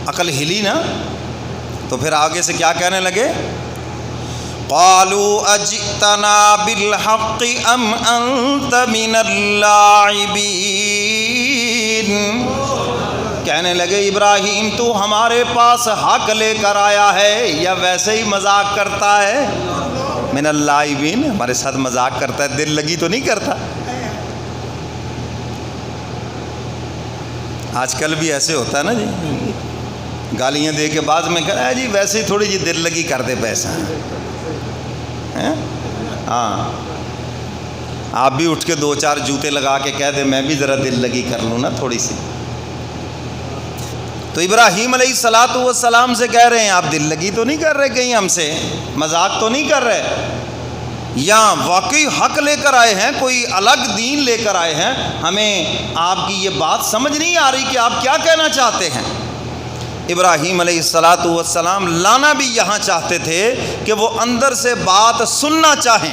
عقل ہلی نا، تو پھر آگے سے کیا کہنے لگے؟ قالوا اجئتنا بالحق ام انت من اللاعبین، کہنے لگے ابراہیم تو ہمارے پاس حق لے کر آیا ہے یا ویسے ہی مذاق کرتا ہے؟ من اللاعبین، ہمارے ساتھ مذاق کرتا ہے، دل لگی تو نہیں کرتا؟ آج کل بھی ایسے ہوتا ہے نا جی، گالیاں دے کے بعد میں کہا جی ویسے ہی تھوڑی جی دل لگی کر دے پیسہ، ہاں آپ بھی اٹھ کے 2-4 جوتے لگا کے کہہ دے میں بھی ذرا دل لگی کر لوں نا تھوڑی سی۔ تو ابراہیم علیہ السلام سے کہہ رہے ہیں آپ دل لگی تو نہیں کر رہے، کہیں ہم سے مذاق تو نہیں کر رہے، یا واقعی حق لے کر آئے ہیں، کوئی الگ دین لے کر آئے ہیں؟ ہمیں آپ کی یہ بات سمجھ نہیں آ رہی کہ آپ کیا کہنا چاہتے ہیں۔ ابراہیم علیہ السلام لانا بھی یہاں چاہتے تھے کہ وہ اندر سے بات سننا چاہیں۔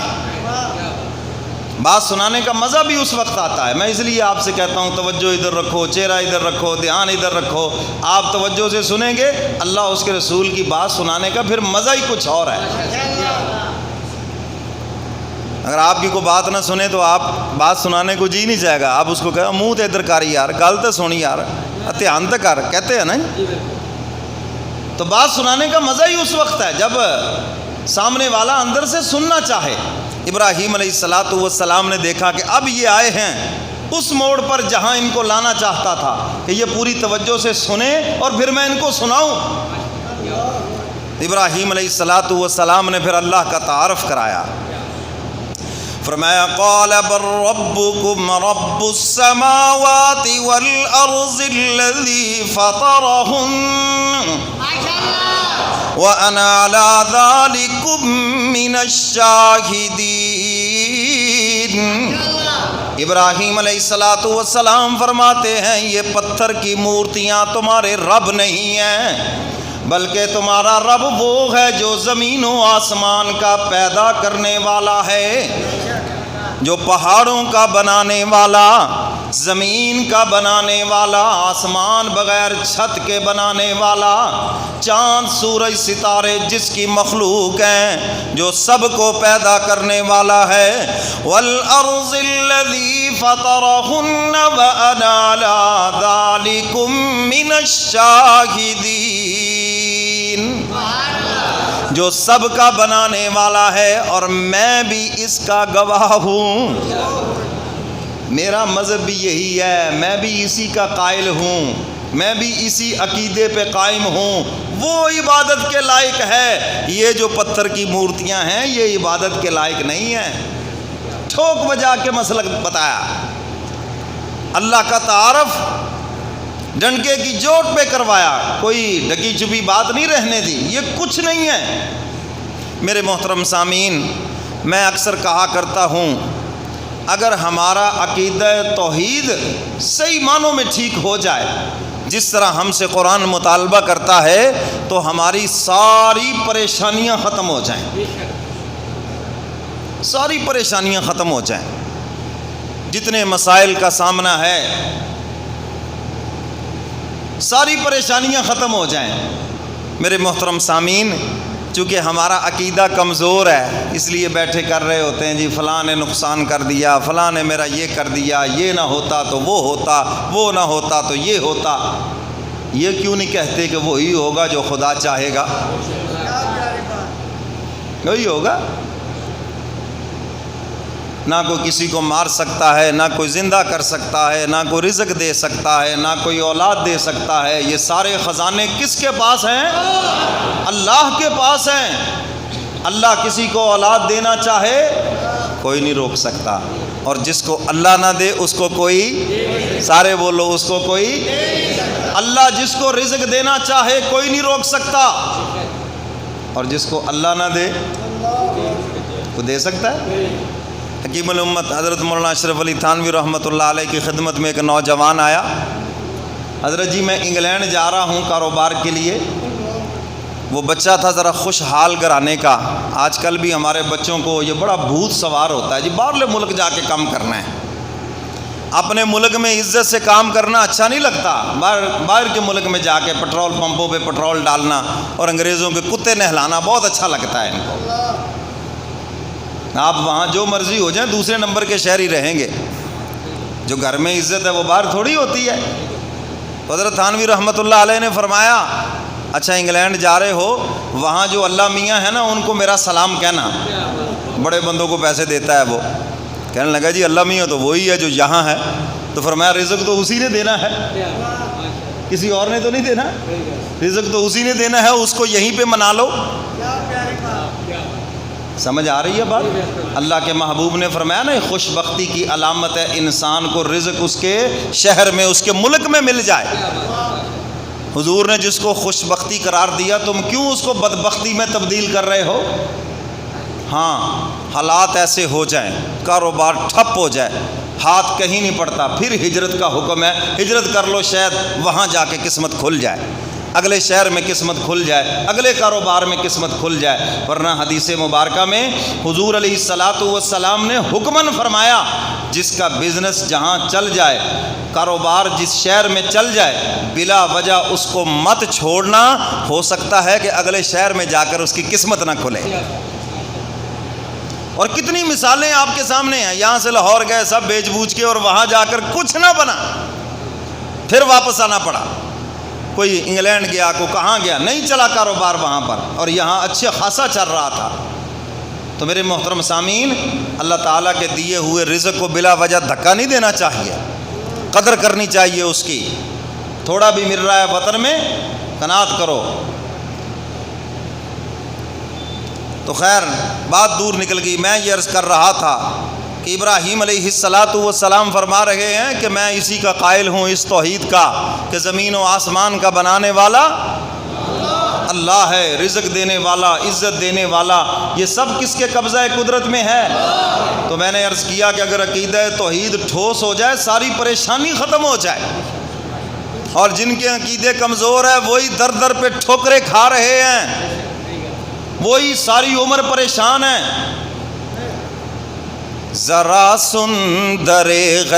بات سنانے کا مزہ بھی اس وقت آتا ہے، میں اس لیے آپ سے کہتا ہوں توجہ ادھر رکھو، چہرہ ادھر رکھو، دھیان ادھر رکھو، آپ توجہ سے سنیں گے اللہ اس کے رسول کی بات سنانے کا پھر مزہ ہی کچھ اور ہے۔ اگر آپ کی کوئی بات نہ سنے تو آپ بات سنانے کو جی نہیں جائے گا، آپ اس کو کہو منہ تے ادھر کر یار، گل تو سنی یار، دھیان تے کر، کہتے ہیں نا۔ تو بات سنانے کا مزہ ہی اس وقت ہے جب سامنے والا اندر سے سننا چاہے۔ ابراہیم علیہ السلام نے دیکھا کہ اب یہ آئے ہیں اس موڑ پر جہاں ان کو لانا چاہتا تھا کہ یہ پوری توجہ سے سنیں اور پھر میں ان کو سناؤں۔ ابراہیم علیہ السلام نے پھر اللہ کا تعارف کرایا، فرمایا قال بل ربكم رب السماوات والأرض الذي فطرهن وأنا على ذلكم من الشاهدين۔ ابراہیم علیہ السلام فرماتے ہیں یہ پتھر کی مورتیاں تمہارے رب نہیں ہیں، بلکہ تمہارا رب وہ ہے جو زمین و آسمان کا پیدا کرنے والا ہے، جو پہاڑوں کا بنانے والا، زمین کا بنانے والا، آسمان بغیر چھت کے بنانے والا، چاند سورج ستارے جس کی مخلوق ہیں، جو سب کو پیدا کرنے والا ہے۔ والارض الذی فطرہن وانا علی ذلکم من الشاہدین، جو سب کا بنانے والا ہے اور میں بھی اس کا گواہ ہوں۔ میرا مذہب بھی یہی ہے، میں بھی اسی کا قائل ہوں، میں بھی اسی عقیدے پہ قائم ہوں۔ وہ عبادت کے لائق ہے، یہ جو پتھر کی مورتیاں ہیں یہ عبادت کے لائق نہیں ہیں۔ ٹھوک بجا کے مسلک بتایا، اللہ کا تعارف ڈنڈے کی جوٹ پہ کروایا، کوئی ڈکی چھپی بات نہیں رہنے دی، یہ کچھ نہیں ہے۔ میرے محترم سامعین، میں اکثر کہا کرتا ہوں اگر ہمارا عقیدہ توحید صحیح معنوں میں ٹھیک ہو جائے، جس طرح ہم سے قرآن مطالبہ کرتا ہے، تو ہماری ساری پریشانیاں ختم ہو جائیں، ساری پریشانیاں ختم ہو جائیں، جتنے مسائل کا سامنا ہے ساری پریشانیاں ختم ہو جائیں۔ میرے محترم سامعین، چونکہ ہمارا عقیدہ کمزور ہے اس لیے بیٹھے کر رہے ہوتے ہیں جی فلاں نے نقصان کر دیا، فلاں نے میرا یہ کر دیا، یہ نہ ہوتا تو وہ ہوتا، وہ نہ ہوتا تو یہ ہوتا۔ یہ کیوں نہیں کہتے کہ وہی ہوگا جو خدا چاہے گا؟ وہی ہوگا، نہ کوئی کسی کو مار سکتا ہے، نہ کوئی زندہ کر سکتا ہے، نہ کوئی رزق دے سکتا ہے، نہ کوئی اولاد دے سکتا ہے۔ یہ سارے خزانے کس کے پاس ہیں؟ اللہ کے پاس ہیں۔ اللہ کسی کو اولاد دینا چاہے کوئی نہیں روک سکتا، اور جس کو اللہ نہ دے اس کو کوئی، سارے بولو، اس کو کوئی، اللہ جس کو رزق دینا چاہے کوئی نہیں روک سکتا، اور جس کو اللہ نہ دے وہ دے سکتا ہے؟ حکیم الامت حضرت مولانا اشرف علی تھانوی رحمۃ اللہ علیہ کی خدمت میں ایک نوجوان آیا، حضرت جی میں انگلینڈ جا رہا ہوں کاروبار کے لیے۔ وہ بچہ تھا ذرا خوشحال گھرانے کا، آج کل بھی ہمارے بچوں کو یہ بڑا بھوت سوار ہوتا ہے جی باہرلے ملک جا کے کام کرنا ہے۔ اپنے ملک میں عزت سے کام کرنا اچھا نہیں لگتا، باہر کے ملک میں جا کے پیٹرول پمپوں پہ پیٹرول ڈالنا اور انگریزوں کے کتے نہلانا بہت اچھا لگتا ہے ان کو۔ آپ وہاں جو مرضی ہو جائیں دوسرے نمبر کے شہری رہیں گے، جو گھر میں عزت ہے وہ باہر تھوڑی ہوتی ہے۔ حضرت تھانوی رحمۃ اللہ علیہ نے فرمایا اچھا انگلینڈ جا رہے ہو، وہاں جو اللہ میاں ہے نا ان کو میرا سلام کہنا، بڑے بندوں کو پیسے دیتا ہے وہ۔ کہنے لگا جی اللہ میاں تو وہی ہے جو یہاں ہے، تو فرمایا رزق تو اسی نے دینا ہے، کسی اور نے تو نہیں دینا، رزق تو اسی نے دینا ہے، اس کو یہیں پہ منا لو۔ سمجھ آ رہی ہے بات؟ اللہ کے محبوب نے فرمایا نا خوش بختی کی علامت ہے انسان کو رزق اس کے شہر میں اس کے ملک میں مل جائے۔ حضور نے جس کو خوش بختی قرار دیا تم کیوں اس کو بدبختی میں تبدیل کر رہے ہو؟ ہاں حالات ایسے ہو جائیں، کاروبار ٹھپ ہو جائے، ہاتھ کہیں نہیں پڑتا، پھر ہجرت کا حکم ہے، ہجرت کر لو، شاید وہاں جا کے قسمت کھل جائے، اگلے شہر میں قسمت کھل جائے، اگلے کاروبار میں قسمت کھل جائے۔ ورنہ حدیث مبارکہ میں حضور علیہ الصلاۃ والسلام نے حکماً فرمایا جس کا بزنس جہاں چل جائے، کاروبار جس شہر میں چل جائے، بلا وجہ اس کو مت چھوڑنا، ہو سکتا ہے کہ اگلے شہر میں جا کر اس کی قسمت نہ کھلے۔ اور کتنی مثالیں آپ کے سامنے ہیں، یہاں سے لاہور گئے سب بیچ بوجھ کے اور وہاں جا کر کچھ نہ بنا، پھر واپس آنا پڑا۔ کوئی انگلینڈ گیا، کو کہاں گیا، نہیں چلا کاروبار وہاں پر، اور یہاں اچھے خاصا چل رہا تھا۔ تو میرے محترم سامعین، اللہ تعالیٰ کے دیے ہوئے رزق کو بلا وجہ دھکا نہیں دینا چاہیے، قدر کرنی چاہیے اس کی۔ تھوڑا بھی مل رہا ہے وطن میں قناعت کرو۔ تو خیر بات دور نکل گئی، میں یہ عرض کر رہا تھا کہ ابراہیم علیہ الصلاۃ والسلام فرما رہے ہیں کہ میں اسی کا قائل ہوں، اس توحید کا، کہ زمین و آسمان کا بنانے والا اللہ ہے، رزق دینے والا، عزت دینے والا، یہ سب کس کے قبضہ قدرت میں ہے؟ تو میں نے عرض کیا کہ اگر عقیدہ توحید ٹھوس ہو جائے ساری پریشانی ختم ہو جائے، اور جن کے عقیدے کمزور ہیں وہی در در پہ ٹھوکریں کھا رہے ہیں، وہی ساری عمر پریشان ہیں۔ ذرا سن در غیب